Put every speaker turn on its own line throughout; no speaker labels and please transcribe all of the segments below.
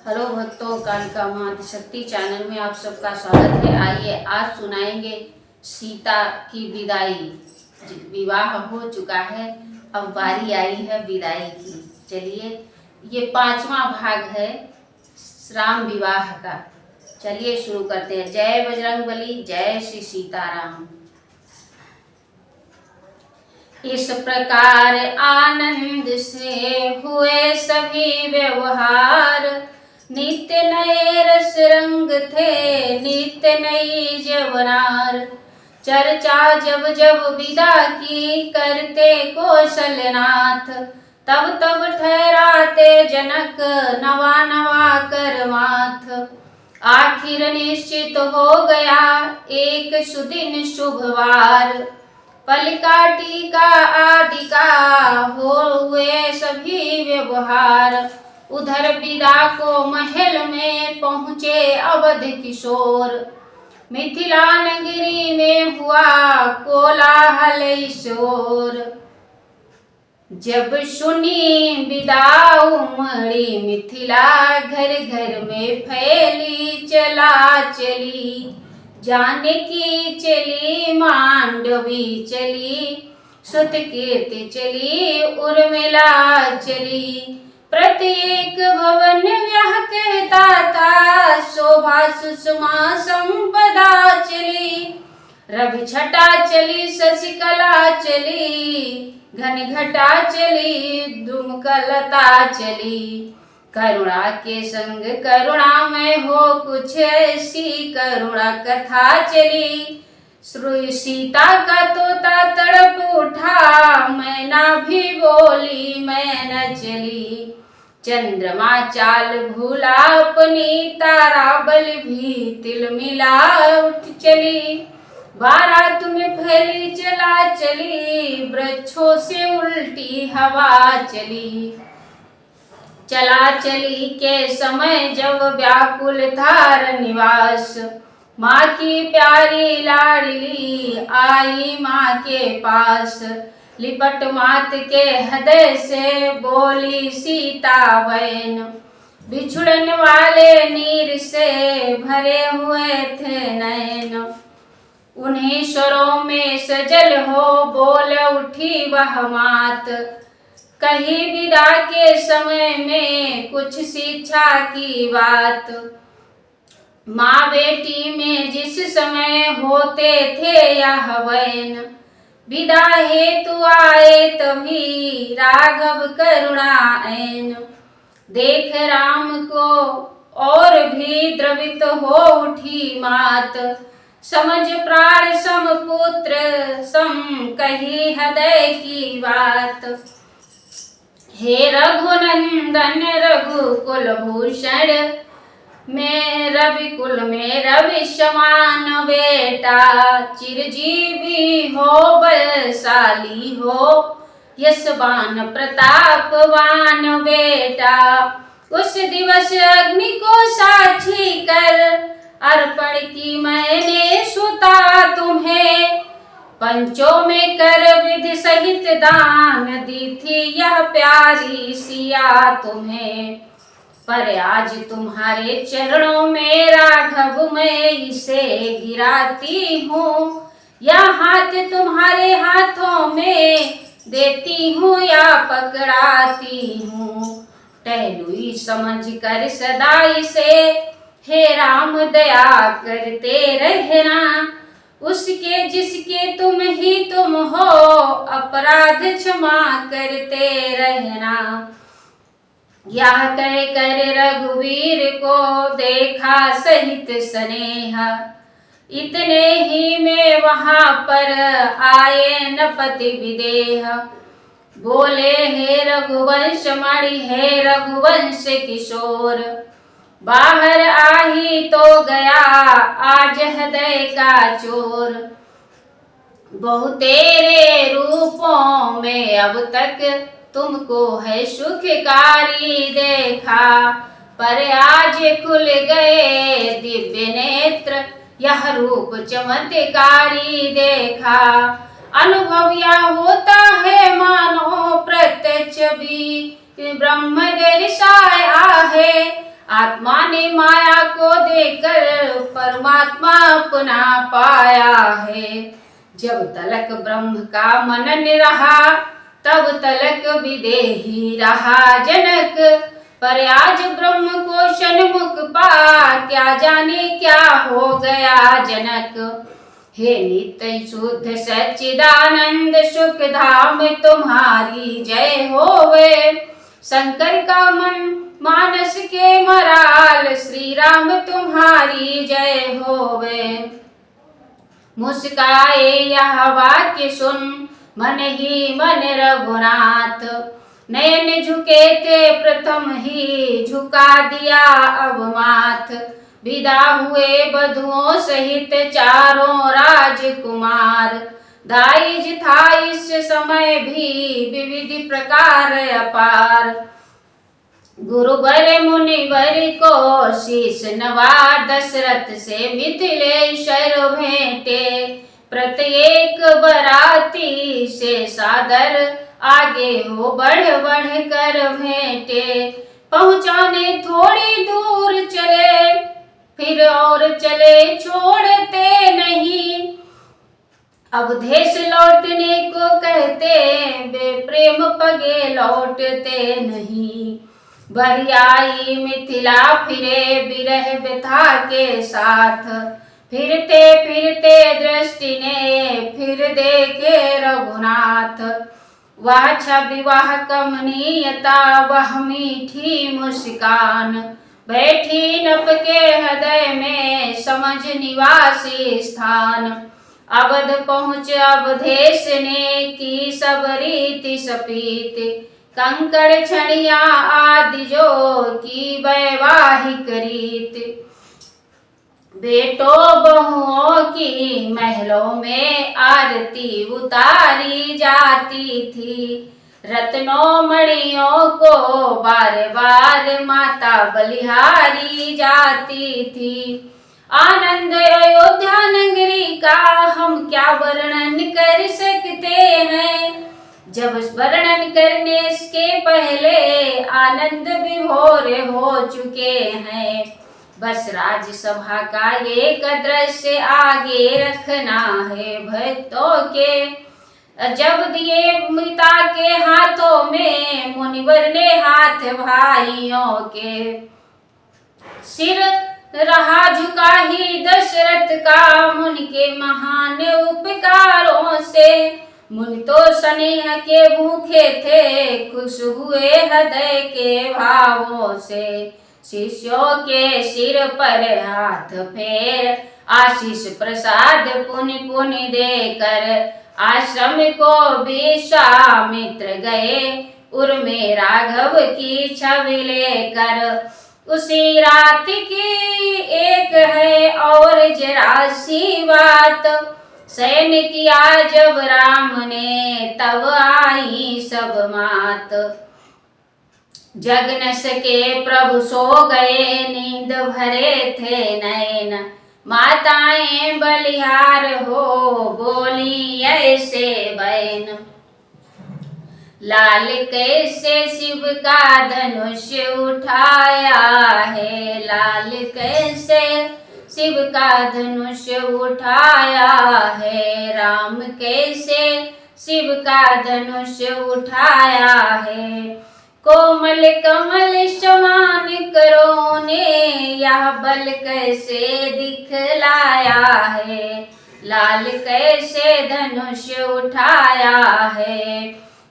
Hello भक्तों, कालिका माँ शक्ति चैनल में आप सबका स्वागत है। आइए आज सुनाएंगे सीता की विदाई। विवाह हो चुका है, अब बारी आई है विदाई की। चलिए, ये 5वां भाग है राम विवाह का। चलिए शुरू करते हैं। जय बजरंगबली, जय श्री सीताराम। इस प्रकार आनंद से हुए सभी व्यवहार, नित्य नए रस रंग थे, नित्य नई जवनार। चर्चा जब जब विदा की करते कौशलनाथ, तब तब ठहराते जनक नवा नवा कर माथ। आखिर निश्चित हो गया एक सुदिन शुभवार, पलिका टीका आदि का हुए सभी व्यवहार। उधर विदा को महल में पहुँचे अवध किशोर, मिथिला नगरी में हुआ कोलाहल शोर। जब सुनी विदा उमड़ी मिथिला, घर घर में फैली चला चली। जानकी चली, मांडवी चली, सुतकीर्ति चली, उर्मिला चली। प्रत्येक भवन व्याह कहता था, शोभा सुषमा संपदा चली। रवि छटा चली, शशिकला चली, घन घटा चली, दुमकलता चली। करुणा के संग करुणामय हो कुछ ऐसी करुणा कथा चली। सीता का तोता तड़प उठा, मैना भी बोली मैं न चली। चंद्रमा चाल भूला अपनी, तारा बल भी तिल मिला उठ चली। बारात में फैली चला चली, वृक्षों से उल्टी हवा चली। चला चली के समय जब व्याकुल था निवास, माँ की प्यारी लाडली आई माँ के पास। लिपट मात के हृदय से बोली सीता बहन, बिछुड़न वाले नीर से भरे हुए थे नैन। उन्हीं स्वरों में सजल हो बोल उठी वह मात, कहीं विदा के समय में कुछ शिक्षा की बात। माँ बेटी में जिस समय होते थे यह वैन, विदा हेतु आए तभी राघव करुणा ऐन। देख राम को और भी द्रवित हो उठी मात, समझ प्राण सम पुत्र सम कही हृदय की बात। हे रघुनंदन रघुकुल भूषण, मैं रवि कुल में रवि समान बेटा। चिरजीवी हो बलशाली हो, यशवान प्रतापवान बेटा। उस दिवस अग्नि को साक्षी कर, अर्पण की मैंने सुता तुम्हें। पंचों में कर विधि सहित दान, दी थी यह प्यारी सिया तुम्हें। पर आज तुम्हारे चरणों में राघव मैं इसे गिराती हूँ। यह हाथ तुम्हारे हाथों में देती हूँ या पकड़ाती हूँ। टहलुई समझ कर सदा इसे, हे राम दया करते रहना। उसके जिसके तुम ही तुम हो, अपराध क्षमा करते रहना। यह कह कर रघुवीर को देखा सहित स्नेह, इतने ही में वहां पर आए नपति विदेह। बोले हे रघुवंश मणि, हे रघुवंश किशोर, बाहर आही तो गया आज हृदय का चोर। बहु तेरे रूपों में अब तक तुमको है सुखकारी देखा, पर आज खुल गए दिव्य नेत्र, यह रूप चमत्कारी देखा। अनुभव यह होता है मानो प्रत्यक्ष भी ब्रह्म दर्शाया है। आत्मा ने माया को देकर परमात्मा अपना पाया है। जब तलक ब्रह्म का मनन रहा तब तलक विदेही रहा जनक। पर आज ब्रह्म को सन्मुख पा क्या जाने क्या हो गया जनक। हे नित्य शुद्ध सच्चिदानंद सुख धाम तुम्हारी जय होवे। शंकर का मन मानस के मराल श्री राम तुम्हारी जय होवे। मुस्काए यह वाक्य सुन मन ही मन रघुनाथ। नयन झुके थे प्रथम ही झुका दिया अब माथ। विदा हुए बधुओं सहित चारों राजकुमार। दाइज था इस समय भी विविध प्रकार अपार। गुरुवर मुनिवर को शीश नवा दशरथ से मिथिलेश्वर भेंटे। प्रत्येक बराती से सादर आगे हो बढ़ बढ़ कर भेंटे। पहुँचाने थोड़ी दूर चले फिर और चले छोड़ते नहीं। अवधेश लौटने को कहते वे प्रेम पगे लौटते नहीं। बरियाई मिथिला फिरे विरह व्यथा के साथ। फिरते फिरते दृष्टि ने फिर देखे रघुनाथ। वह छवि वह कमनीयता वह मीठी मुस्कान। बैठी नप के हृदय में समझ निवासी स्थान। अवध पहुँच अवधेश ने की सब रीति सपीत। कंकड़ छड़िया आदि जो की वैवाहिक रीत। बेटों बहुओं की महलों में आरती उतारी जाती थी। रत्नों मणियों को बार बार माता बलिहारी जाती थी। आनंद अयोध्या नगरी का हम क्या वर्णन कर सकते हैं। जब वर्णन करने के पहले आनंद विभोर हो चुके हैं। बस राज्यसभा का एक दृश्य आगे रखना है भक्तों के। जब दिए पिता के हाथों में मुनिवर ने हाथ भाइयों के। सिर रहा झुका ही दशरथ का मुनि के महान उपकारों से। मुनि तो स्नेह के भूखे थे खुश हुए हृदय के भावों से। शिष्यों के सिर पर हाथ फेर आशीष प्रसाद पुनि पुनि देकर। आश्रम को विश्वामित्र गए उर्मे राघव की छवि लेकर। उसी रात की एक है और जरा सी बात। शयन किया जब राम ने तब आई सब मात। जग न सके प्रभु सो गए नींद भरे थे नयन। माताएं बलिहार हो बोली ऐसे बैन। लाल कैसे शिव का धनुष उठाया है। लाल कैसे शिव का धनुष उठाया है। राम कैसे शिव का धनुष उठाया है। कोमल कमल समान करो ने यह बल कैसे दिखलाया है। लाल कैसे धनुष उठाया है।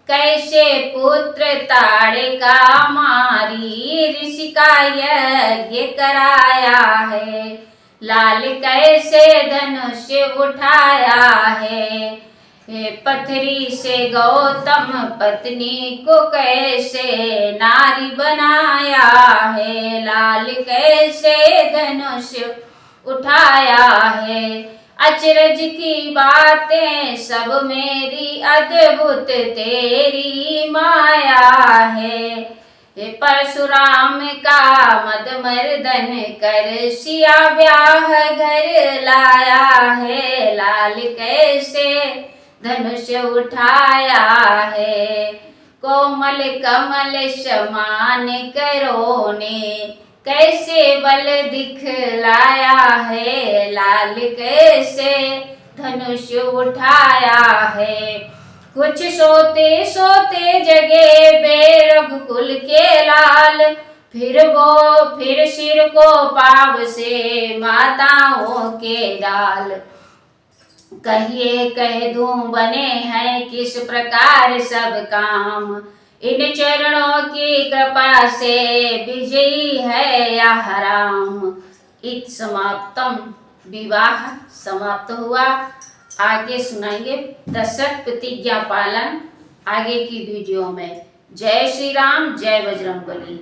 कैसे पुत्र ताड़का मारी ऋषि का यज्ञ कराया है। लाल कैसे धनुष उठाया है। पथरी से गौतम पत्नी को कैसे नारी बनाया है। लाल कैसे धनुष उठाया है। अचरज की बातें सब मेरी अद्भुत तेरी माया है। परशुराम का मद मर्दन कर सिया ब्याह घर लाया है। लाल कैसे धनुष उठाया है। कोमल कमल समान करो ने कैसे बल दिखलाया है, लाल कैसे धनुष उठाया है। कुछ सोते सोते जगे बे रघुकुल के लाल, फिर सिर को पाव से माताओं के डाल। कहिए कह दूं बने हैं किस प्रकार सब काम, इन चरणों की कृपा से विजयी है यह राम। इत समाप्तम, विवाह समाप्त हुआ। आगे सुनाएंगे दशरथ प्रतिज्ञा पालन आगे की वीडियो में। जय श्री राम, जय बजरंगबली।